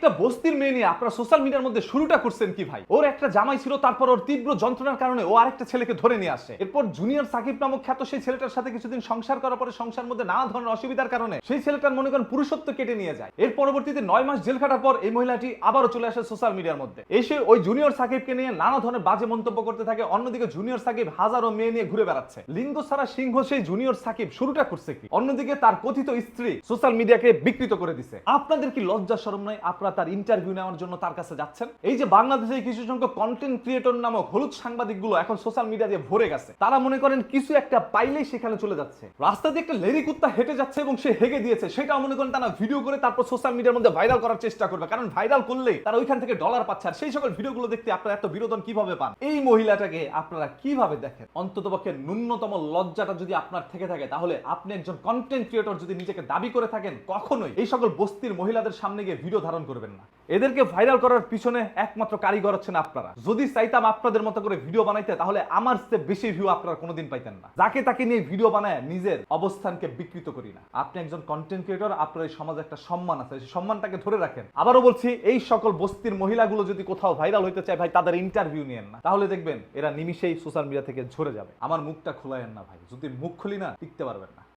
একটা বস্তির মেয়ে নিয়ে আপনারা সোশ্যাল মিডিয়ার মধ্যে শুরুটা করছেন কি ভাই? ওর একটা জামাই ছিল, তারপর ওর তীব্র যন্ত্রণার কারণে ও আরেকটা ছেলেকে ধরে নিয়ে আসে। এরপর জুনিয়র সাকিব নামক খ্যাত সেই ছেলেটার সাথে কিছুদিন সংসার করার পরে সংসার মধ্যে নানা ধরনের অসুবিধার কারণে সেই ছেলেটার মনে করেন পুরুষত্ব কেটে নিয়ে যায়। এর পরবর্তীতে 9 মাস জেল খাটার পর এই মহিলাটি আবারও চলে আসে সোশ্যাল মিডিয়ার মধ্যে, এসে ওই জুনিয়র সাকিবকে নিয়ে নানা ধরনের বাজে মন্তব্য করতে থাকে। অন্যদিকে জুনিয়র সাকিব হাজারো মেয়ে নিয়ে ঘুরে বেড়াচ্ছে। লিঙ্গ ছাড়া সিংহ সেই জুনিয়র সাকিব শুরুটা করছে কি? অন্যদিকে তার কথিত স্ত্রী সোশ্যাল মিডিয়াকে বিকৃত করে দিছে। আপনাদের কি লজ্জা শরম নাই? আপনারা তার ইন্টারভিউ নেওয়ার জন্য তার কাছে যাচ্ছেন। এই যে বাংলাদেশে কিছু সংখ্যক কন্টেন্ট ক্রিয়েটর নামক হলুদ সাংবাদিকগুলো এখন সোশ্যাল মিডিয়া দিয়ে ভরে গেছে। তারা মনে করেন কিছু একটা পাইলেই সেখানে চলে যাচ্ছে। রাস্তা দিয়ে একটা লেরি কুত্তা হেঁটে যাচ্ছে এবং সে হেগে দিয়েছে, সেটাও মনে করেন তারা ভিডিও করে তারপর সোশ্যাল মিডিয়ার মধ্যে ভাইরাল করার চেষ্টা করবে, কারণ ভাইরাল করলে তারা ওইখান থেকে ডলার পাচ্ছে। আর সেই সকল ভিডিওগুলো দেখতে আপনারা এত বিনোদন কিভাবে পান? এই মহিলাটাকে আপনারা কিভাবে দেখেন? অন্ততপক্ষে ন্যূনতম লজ্জাটা যদি আপনার থেকে থাকে, তাহলে আপনি একজন কন্টেন্ট ক্রিয়েটর যদি নিজেকে দাবি করে থাকেন, কখনোই এই সকল বস্তির মহিলাদের সামনে গিয়ে ভিডিও ধারণ করবেন না। এদেরকে ভাইরাল করার পিছনে একমাত্র কারিগর হচ্ছেন আপনারা। যদি চাইতাম আপনাদের মতো করে ভিডিও বানাইতে, তাহলে আমার চেয়ে বেশি ভিউ আপনারা কোনোদিন পাইতেন না। যাকে তাকে নিয়ে ভিডিও বানায় নিজের অবস্থানকে বিকৃত করি না। আপনি একজন কন্টেন্ট ক্রিয়েটর, আপনার এই সমাজে একটা সম্মান আছে, সেই সম্মানটাকে ধরে রাখেন। আবারও বলছি, এই সকল বস্তির মহিলাগুলো যদি কোথাও ভাইরাল হইতে চায় ভাই, তাদের ইন্টারভিউ নিয়েন না, তাহলে দেখবেন এরা নিমিশেই সোশ্যাল মিডিয়া থেকে ঝরে যাবে। আমার মুখটা খোলায়েন না ভাই, যদি মুখ খুলি না টিকতে পারবেন না।